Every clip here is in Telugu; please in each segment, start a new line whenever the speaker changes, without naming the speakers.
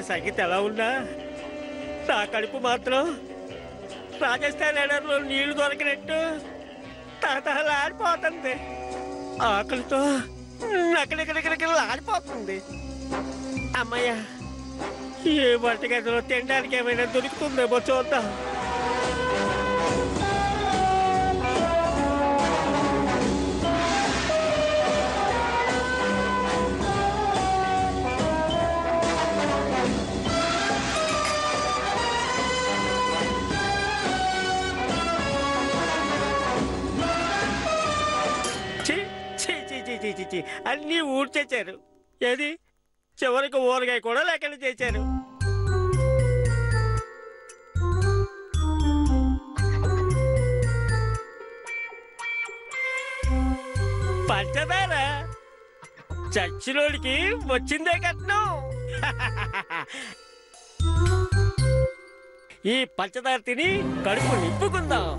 సంగీత ఎలా ఉన్నా నా కడుపు మాత్రం రాజస్థాన్ ఎడర్లో నీళ్లు దొరికినట్టు తహతహలాడిపోతుంది. ఆకలితో నక్కడిక్కడిక్కడికి ఆడిపోతుంది. అమ్మయ్య, ఏ వంటగదిలో తినడానికి ఏమైనా దొరుకుతుందేమో చూద్దాం. అన్నీ ఊడ్చేశారు. ఏది చివరికి ఊరగాయ కూడా లేకుండా చేశారు. పంచదార చచ్చిలోడికి వచ్చిందే కట్నం. ఈ పంచదార తిని కడుపు నింపుకుందాం.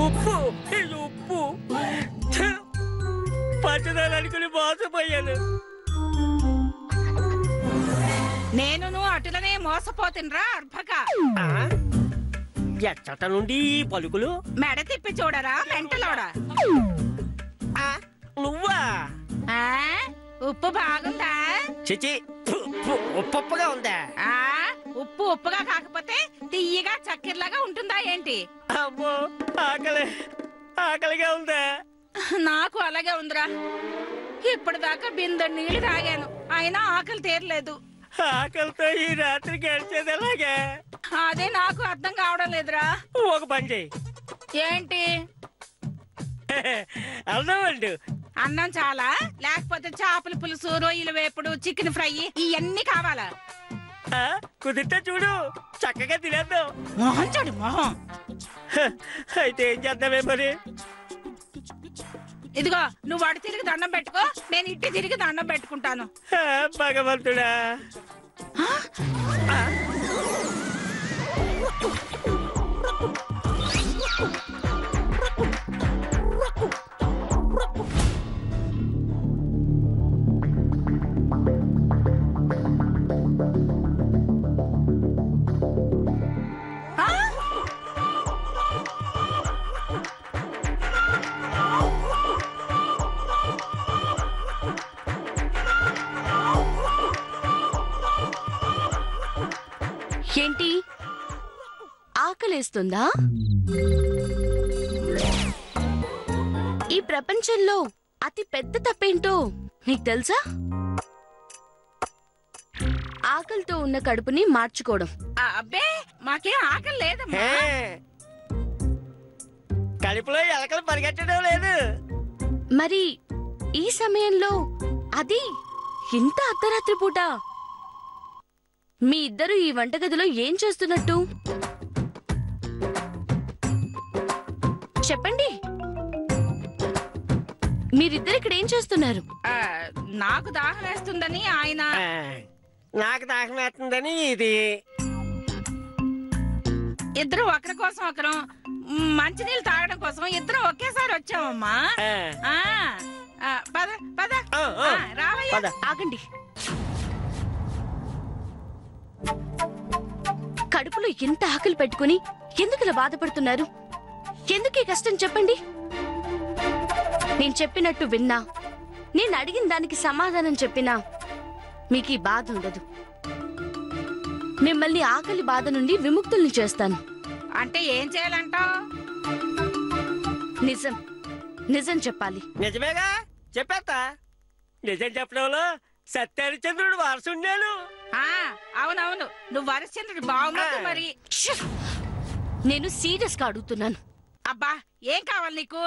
ఉప్పు ఉప్పు పంచదార అనుకుని మోసపోయాను.
నేను అటులనే మోసపోతున్రా అర్భక.
ఎచ్చట నుండి పలుకులు
మెడ తిప్పి చూడరా మెంటలోడా.
నువ్వా?
ఉప్పు బాగుందా?
చిచి, ఉప్పుగా ఉందా?
ఉప్పు ఉప్పుగా కాకపోతే తీయగా చక్కెరలాగా ఉంటుందా ఏంటి?
అమ్మో, ఆకలిగా ఉందా?
నాకు అలాగే ఉందిరా. ఇప్పటిదాకా బిందె నీళ్లు తాగాను, అయినా ఆకలి తీరలేదు.
ఆకలితో ఈ రాత్రి గడిచేది ఎలాగే?
అదే నాకు అర్థం కావడం లేదురా.
ఒక పని చెయ్యి.
ఏంటి?
అన్నం వండు.
అన్నం చాలా? లేకపోతే చేపల పులుసు, రొయ్యల వేపుడు, చికెన్ ఫ్రై ఇవన్నీ కావాలా?
కుదిరితే చూడు, చక్కగా తినేద్దాం.
మొహం చూడు మొహం.
అయితే ఏం చేద్దామే మరి?
ఇదిగో, నువ్వు అటు తిరిగి దండం పెట్టుకో, నేను ఇటు తిరిగి దండం పెట్టుకుంటాను.
భగవంతుడా,
ఏంటి ఆకలేస్తుందా? ఈ ప్రపంచంలో అతి పెద్ద తప్పేంటో నీకు తెలుసా? ఆకలితో ఉన్న కడుపుని మార్చుకోవడం.
అబ్బే, మాకేం ఆకలి లేదమ్మా.
కడుపులో ఎలకలు పరిగెట్టడం లేదు.
మరి ఈ సమయంలో అది ఇంత అర్ధరాత్రి పూట మీ ఇద్దరు ఈ వంటగదిలో ఏం చేస్తున్నట్టు చెప్పండి. మీరిద్దరు ఇక్కడ ఏం చేస్తున్నారు?
నాకు దాహం వేస్తుందని ఆయన,
నాకు దాహం వేస్తుందని ఇది.
ఇద్దరు ఒకరి కోసం ఒకరు మంచినీళ్ళు తాగడం కోసం ఇద్దరు ఒకేసారి వచ్చామమ్మా. పద పద రావయ్య.
ఆగండి. కడుపులో ఎంత ఆకలి పెట్టుకుని ఎందుకు ఇలా బాధపడుతున్నారు? ఎందుకు ఈ కష్టం చెప్పండి. నేను చెప్పినట్టు విన్నా, నేను అడిగిన దానికి సమాధానం చెప్పినా మీకు ఈ బాధ ఉండదు. మిమ్మల్ని ఆకలి బాధ నుండి విముక్తుల్ని చేస్తాను.
అంటే ఏం చేయాలంటావు?
నిజం నిజం చెప్పాలి.
నిజమేగా చెప్పేస్తా. నిజం చెప్పడంలో సత్యహరిచంద్రుడు వారసుండాను.
అవునవును, నువ్వు వరచంద్రుడు బాగున్నావు. మరి
నేను సీరియస్ గా అడుగుతున్నాను.
అబ్బా, ఏం కావాలి నీకు?